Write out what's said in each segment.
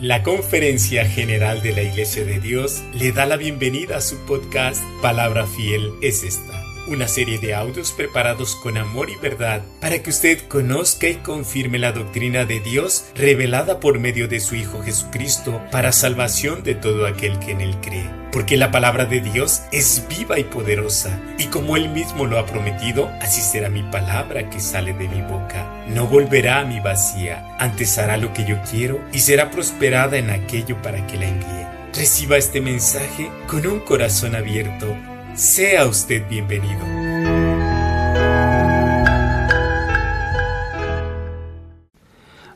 La Conferencia General de la Iglesia de Dios le da la bienvenida a su podcast Palabra Fiel es esta, una serie de audios preparados con amor y verdad para que usted conozca y confirme la doctrina de Dios revelada por medio de su Hijo Jesucristo para salvación de todo aquel que en Él cree. Porque la palabra de Dios es viva y poderosa, y como Él mismo lo ha prometido, así será mi palabra que sale de mi boca. No volverá a mí vacía, antes hará lo que yo quiero y será prosperada en aquello para que la envíe. Reciba este mensaje con un corazón abierto. Sea usted bienvenido.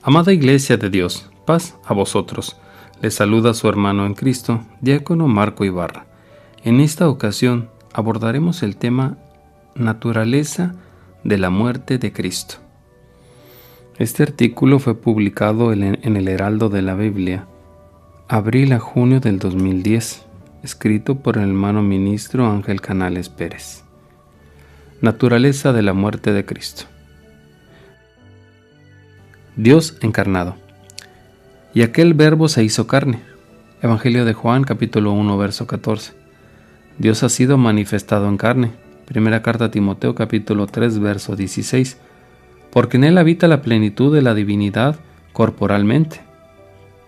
Amada Iglesia de Dios, paz a vosotros. Les saluda su hermano en Cristo, diácono Marco Ibarra. En esta ocasión abordaremos el tema Naturaleza de la muerte de Cristo. Este artículo fue publicado en el Heraldo de la Biblia, abril a junio del 2010, escrito por el hermano ministro Ángel Canales Pérez. Naturaleza de la muerte de Cristo. Dios encarnado. Y aquel verbo se hizo carne. Evangelio de Juan, capítulo 1, verso 14. Dios ha sido manifestado en carne. Primera carta a Timoteo, capítulo 3, verso 16. Porque en él habita la plenitud de la divinidad corporalmente.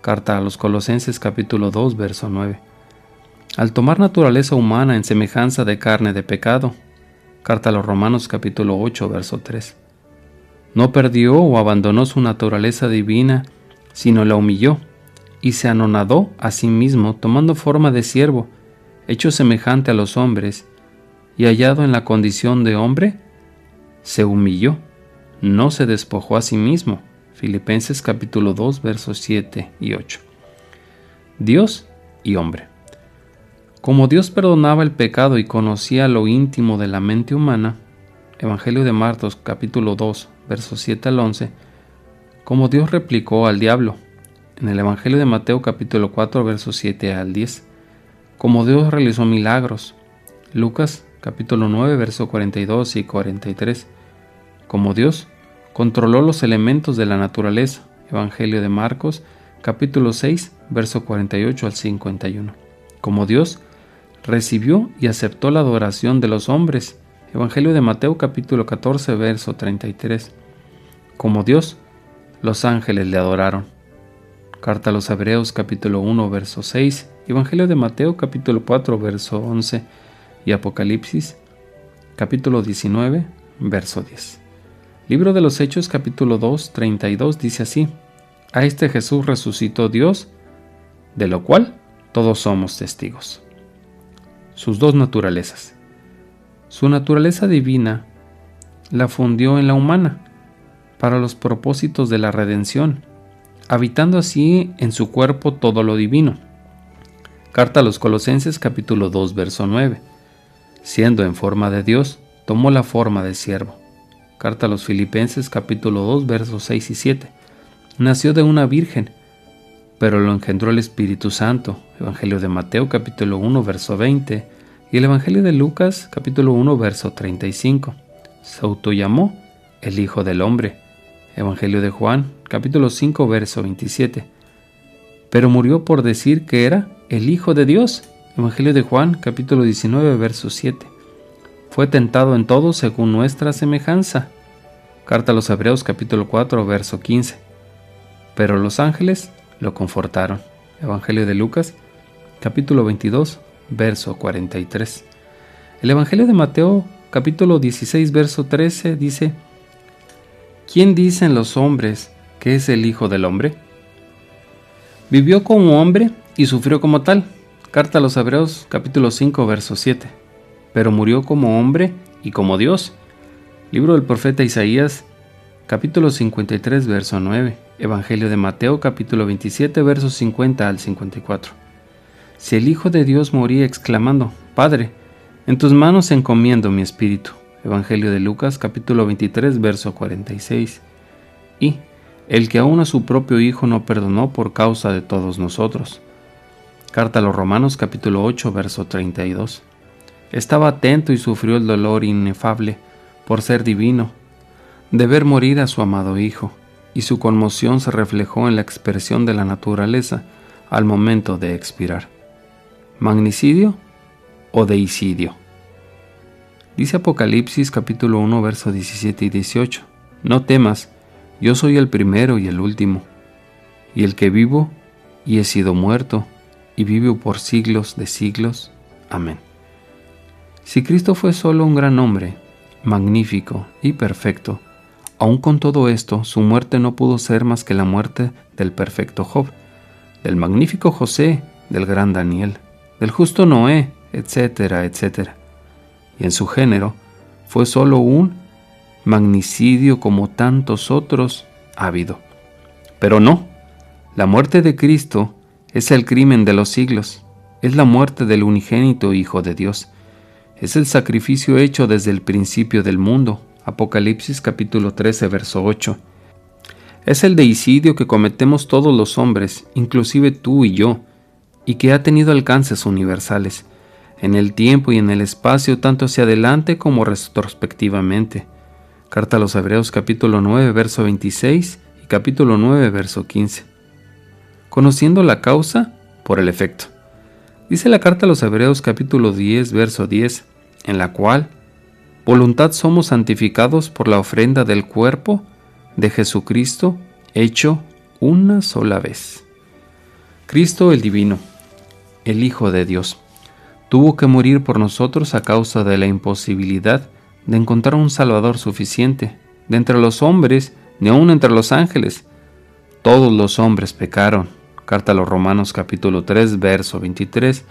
Carta a los Colosenses, capítulo 2, verso 9. Al tomar naturaleza humana en semejanza de carne de pecado. Carta a los Romanos, capítulo 8, verso 3. No perdió o abandonó su naturaleza divina, sino la humilló, y se anonadó a sí mismo, tomando forma de siervo, hecho semejante a los hombres, y hallado en la condición de hombre, se humilló, no se despojó a sí mismo. Filipenses capítulo 2, versos 7 y 8. Dios y hombre. Como Dios perdonaba el pecado y conocía lo íntimo de la mente humana, Evangelio de Marcos capítulo 2, versos 7 al 11, como Dios replicó al diablo, en el Evangelio de Mateo capítulo 4, versos 7 al 10, como Dios realizó milagros, Lucas capítulo 9, versos 42 y 43, como Dios controló los elementos de la naturaleza, Evangelio de Marcos capítulo 6, versos 48 al 51, como Dios recibió y aceptó la adoración de los hombres, Evangelio de Mateo capítulo 14, verso 33, como Dios los ángeles le adoraron. Carta a los Hebreos capítulo 1 verso 6, Evangelio de Mateo capítulo 4 verso 11 y Apocalipsis capítulo 19 verso 10. Libro de los Hechos capítulo 2 32 dice así: A este Jesús resucitó Dios, de lo cual todos somos testigos. Sus dos naturalezas. Su naturaleza divina la fundió en la humana, para los propósitos de la redención, habitando así en su cuerpo todo lo divino. Carta a los Colosenses capítulo 2 verso 9. Siendo en forma de Dios, tomó la forma de siervo. Carta a los Filipenses capítulo 2 versos 6 y 7. Nació de una virgen, pero lo engendró el Espíritu Santo. Evangelio de Mateo capítulo 1 verso 20 y el Evangelio de Lucas capítulo 1 verso 35. Se autollamó el Hijo del Hombre. Evangelio de Juan, capítulo 5, verso 27. Pero murió por decir que era el Hijo de Dios. Evangelio de Juan, capítulo 19, verso 7. Fue tentado en todo según nuestra semejanza. Carta a los Hebreos, capítulo 4, verso 15. Pero los ángeles lo confortaron. Evangelio de Lucas, capítulo 22, verso 43. El Evangelio de Mateo, capítulo 16, verso 13, dice: ¿Quién dicen los hombres que es el Hijo del Hombre? Vivió como hombre y sufrió como tal. Carta a los Hebreos, capítulo 5, verso 7. Pero murió como hombre y como Dios. Libro del profeta Isaías, capítulo 53, verso 9. Evangelio de Mateo, capítulo 27, versos 50 al 54. Si el Hijo de Dios moría exclamando: Padre, en tus manos encomiendo mi espíritu. Evangelio de Lucas, capítulo 23, verso 46. Y el que aún a su propio Hijo no perdonó por causa de todos nosotros. Carta a los Romanos, capítulo 8, verso 32. Estaba atento y sufrió el dolor inefable por ser divino, de ver morir a su amado Hijo. y su conmoción se reflejó en la expresión de la naturaleza al momento de expirar. ¿Magnicidio o deicidio? Dice Apocalipsis capítulo 1, versos 17 y 18. No temas, yo soy el primero y el último, y el que vivo y he sido muerto, y vivo por siglos de siglos. Amén. Si Cristo fue solo un gran hombre, magnífico y perfecto, aun con todo esto, su muerte no pudo ser más que la muerte del perfecto Job, del magnífico José, del gran Daniel, del justo Noé, etcétera, etcétera. Y en su género fue solo un magnicidio como tantos otros ha habido. Pero no, la muerte de Cristo es el crimen de los siglos, es la muerte del unigénito Hijo de Dios, es el sacrificio hecho desde el principio del mundo. Apocalipsis capítulo 13, verso 8. Es el deicidio que cometemos todos los hombres, inclusive tú y yo, y que ha tenido alcances universales, en el tiempo y en el espacio, tanto hacia adelante como retrospectivamente. Carta a los Hebreos capítulo 9, verso 26 y capítulo 9, verso 15. Conociendo la causa por el efecto. Dice la carta a los Hebreos capítulo 10, verso 10, en la cual voluntad somos santificados por la ofrenda del cuerpo de Jesucristo hecho una sola vez. Cristo el Divino, el Hijo de Dios, tuvo que morir por nosotros a causa de la imposibilidad de encontrar un Salvador suficiente de entre los hombres ni aun entre los ángeles. Todos los hombres pecaron. Carta a los Romanos capítulo 3, verso 23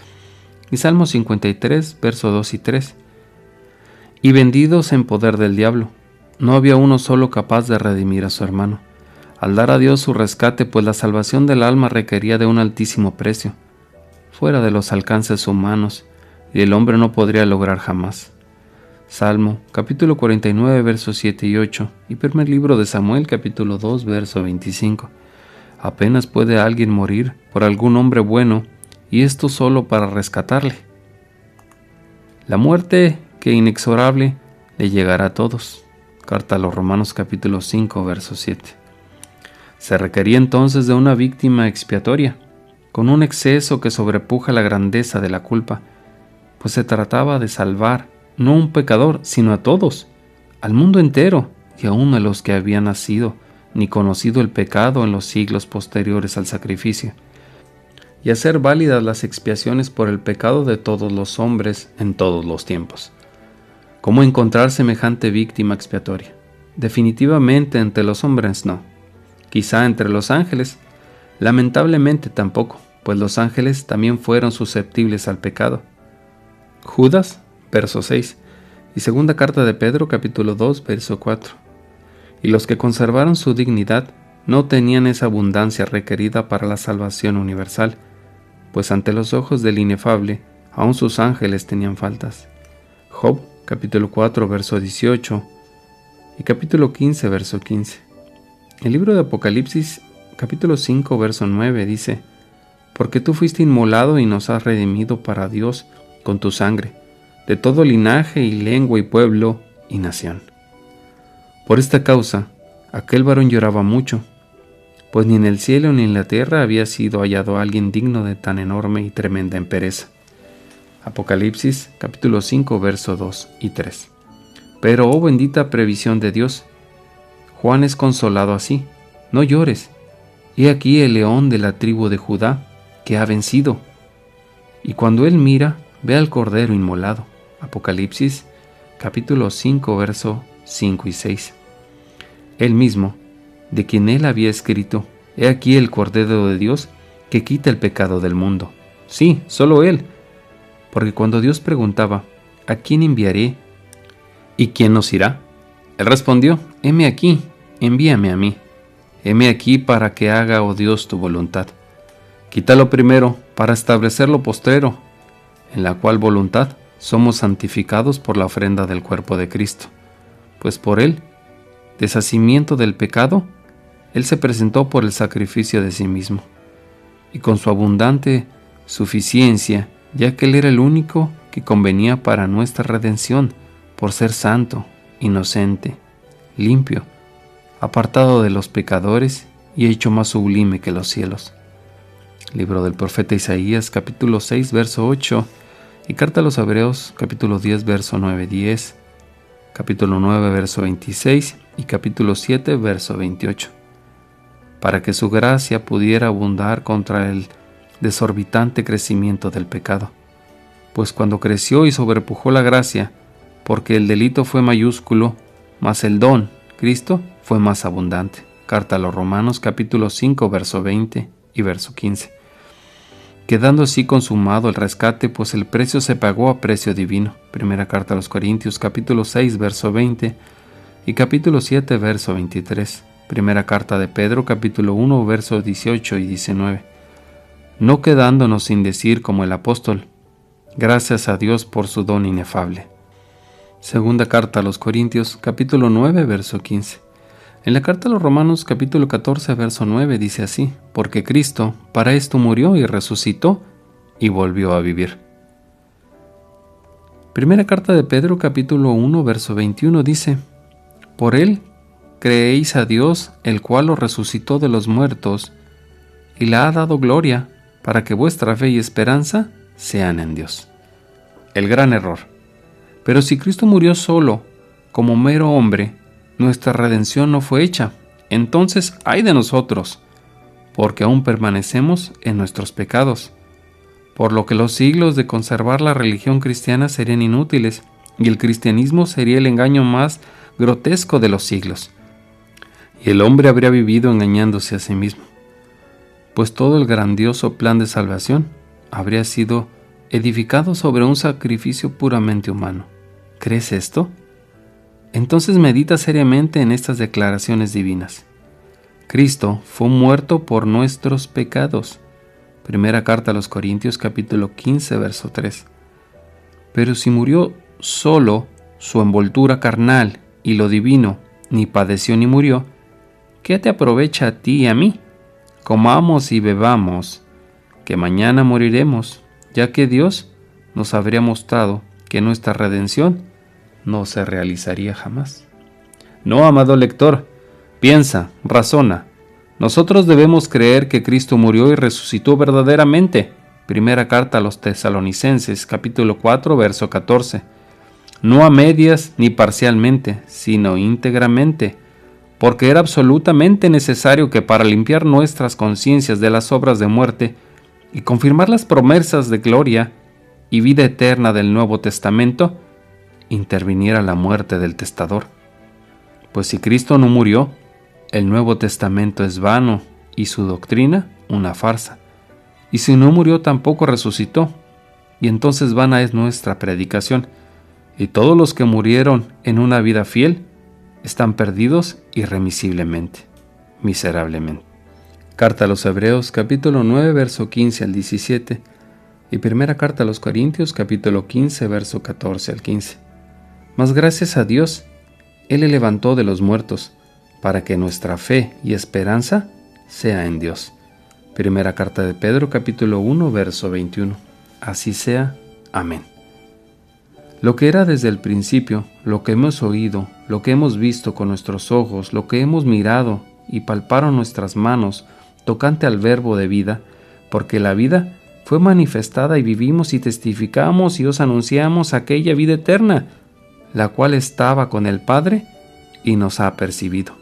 y Salmo 53, verso 2 y 3. Y vendidos en poder del diablo, no había uno solo capaz de redimir a su hermano, al dar a Dios su rescate, pues la salvación del alma requería de un altísimo precio, fuera de los alcances humanos, y el hombre no podría lograr jamás. Salmo capítulo 49, versos 7 y 8, y primer libro de Samuel capítulo 2, verso 25. Apenas puede alguien morir por algún hombre bueno, y esto solo para rescatarle. La muerte que inexorable le llegará a todos. Carta a los Romanos capítulo 5, verso 7. Se requería entonces de una víctima expiatoria, con un exceso que sobrepuja la grandeza de la culpa, pues se trataba de salvar no a un pecador, sino a todos, al mundo entero, y aún a los que habían nacido ni conocido el pecado en los siglos posteriores al sacrificio, y hacer válidas las expiaciones por el pecado de todos los hombres en todos los tiempos. ¿Cómo encontrar semejante víctima expiatoria? Definitivamente entre los hombres no. Quizá entre los ángeles, lamentablemente tampoco, pues los ángeles también fueron susceptibles al pecado. Judas, verso 6, y segunda carta de Pedro, capítulo 2, verso 4. Y los que conservaron su dignidad no tenían esa abundancia requerida para la salvación universal, pues ante los ojos del inefable, aun sus ángeles tenían faltas. Job, capítulo 4, verso 18, y capítulo 15, verso 15. El libro de Apocalipsis, capítulo 5, verso 9, dice: Porque tú fuiste inmolado y nos has redimido para Dios con tu sangre, de todo linaje y lengua y pueblo y nación. Por esta causa, aquel varón lloraba mucho, pues ni en el cielo ni en la tierra había sido hallado alguien digno de tan enorme y tremenda empereza. Apocalipsis, capítulo 5, verso 2 y 3. Pero, oh bendita previsión de Dios, Juan es consolado así: no llores, he aquí el león de la tribu de Judá, que ha vencido. Y cuando él mira, ve al cordero inmolado. Apocalipsis, capítulo 5, verso 5 y 6. Él mismo, de quien él había escrito: he aquí el Cordero de Dios que quita el pecado del mundo. Sí, solo él. Porque cuando Dios preguntaba: ¿a quién enviaré? ¿Y quién nos irá? Él respondió: heme aquí, envíame a mí. Heme aquí para que haga, oh Dios, tu voluntad. Quita lo primero para establecer lo postrero, en la cual voluntad somos santificados por la ofrenda del cuerpo de Cristo. Pues por él, deshacimiento del pecado, él se presentó por el sacrificio de sí mismo, y con su abundante suficiencia, ya que él era el único que convenía para nuestra redención, por ser santo, inocente, limpio, apartado de los pecadores y hecho más sublime que los cielos. Libro del profeta Isaías, capítulo 6, verso 8, y carta a los Hebreos, capítulo 10, verso 9-10, capítulo 9, verso 26 y capítulo 7, verso 28, para que su gracia pudiera abundar contra el desorbitante crecimiento del pecado. Pues cuando creció y sobrepujó la gracia, porque el delito fue mayúsculo, mas el don, Cristo, fue más abundante. Carta a los Romanos, capítulo 5, verso 20 y verso 15. Quedando así consumado el rescate, pues el precio se pagó a precio divino. Primera carta a los Corintios, capítulo 6, verso 20 y capítulo 7, verso 23. Primera carta de Pedro, capítulo 1, versos 18 y 19. No quedándonos sin decir como el apóstol, gracias a Dios por su don inefable. Segunda carta a los Corintios, capítulo 9, verso 15. En la carta a los Romanos, capítulo 14, verso 9, dice así: porque Cristo para esto murió y resucitó y volvió a vivir. Primera carta de Pedro, capítulo 1, verso 21, dice: por él creéis a Dios, el cual lo resucitó de los muertos y le ha dado gloria, para que vuestra fe y esperanza sean en Dios. El gran error. Pero si Cristo murió solo, como mero hombre, nuestra redención no fue hecha. Entonces, ¡ay de nosotros! Porque aún permanecemos en nuestros pecados. Por lo que los siglos de conservar la religión cristiana serían inútiles, y el cristianismo sería el engaño más grotesco de los siglos. Y el hombre habría vivido engañándose a sí mismo. Pues todo el grandioso plan de salvación habría sido edificado sobre un sacrificio puramente humano. ¿Crees esto? Entonces medita seriamente en estas declaraciones divinas. Cristo fue muerto por nuestros pecados. Primera carta a los Corintios, capítulo 15, verso 3. Pero si murió solo su envoltura carnal y lo divino, ni padeció ni murió, ¿qué te aprovecha a ti y a mí? Comamos y bebamos, que mañana moriremos, ya que Dios nos habría mostrado que nuestra redención no se realizaría jamás. No, amado lector, piensa, razona. Nosotros debemos creer que Cristo murió y resucitó verdaderamente. Primera carta a los Tesalonicenses, capítulo 4, verso 14. No a medias ni parcialmente, sino íntegramente, porque era absolutamente necesario que para limpiar nuestras conciencias de las obras de muerte y confirmar las promesas de gloria y vida eterna del Nuevo Testamento, interviniera la muerte del testador. Pues si Cristo no murió, el Nuevo Testamento es vano y su doctrina una farsa. Y si no murió, tampoco resucitó, y entonces vana es nuestra predicación, y todos los que murieron en una vida fiel están perdidos irremisiblemente, miserablemente. Carta a los Hebreos, capítulo 9, verso 15 al 17, y primera carta a los Corintios, capítulo 15, verso 14 al 15. Mas gracias a Dios, Él le levantó de los muertos, para que nuestra fe y esperanza sea en Dios. Primera carta de Pedro, capítulo 1, verso 21. Así sea. Amén. Lo que era desde el principio, lo que hemos oído, lo que hemos visto con nuestros ojos, lo que hemos mirado y palparon nuestras manos, tocante al verbo de vida, porque la vida fue manifestada y vivimos y testificamos y os anunciamos aquella vida eterna, la cual estaba con el Padre y nos ha percibido.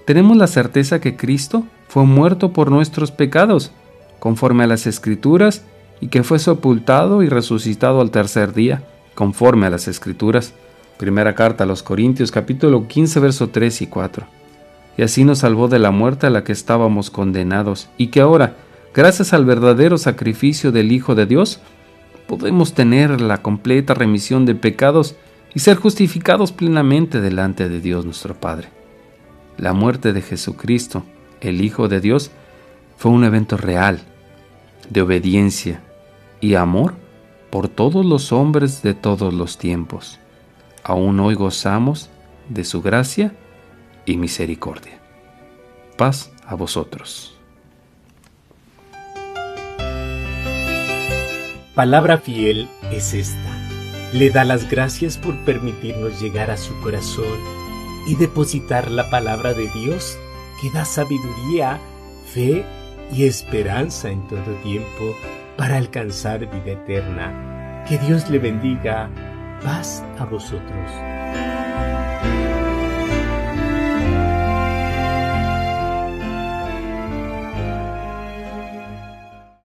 Tenemos la certeza que Cristo fue muerto por nuestros pecados, conforme a las Escrituras, y que fue sepultado y resucitado al tercer día, conforme a las Escrituras. Primera carta a los Corintios, capítulo 15, verso 3 y 4. Y así nos salvó de la muerte a la que estábamos condenados, y que ahora, gracias al verdadero sacrificio del Hijo de Dios, podemos tener la completa remisión de pecados y ser justificados plenamente delante de Dios nuestro Padre. La muerte de Jesucristo, el Hijo de Dios, fue un evento real, de obediencia y amor por todos los hombres de todos los tiempos. Aún hoy gozamos de su gracia y misericordia. Paz a vosotros. Palabra fiel es esta. Le da las gracias por permitirnos llegar a su corazón y depositar la palabra de Dios que da sabiduría, fe y esperanza en todo tiempo para alcanzar vida eterna. Que Dios le bendiga. Paz a vosotros.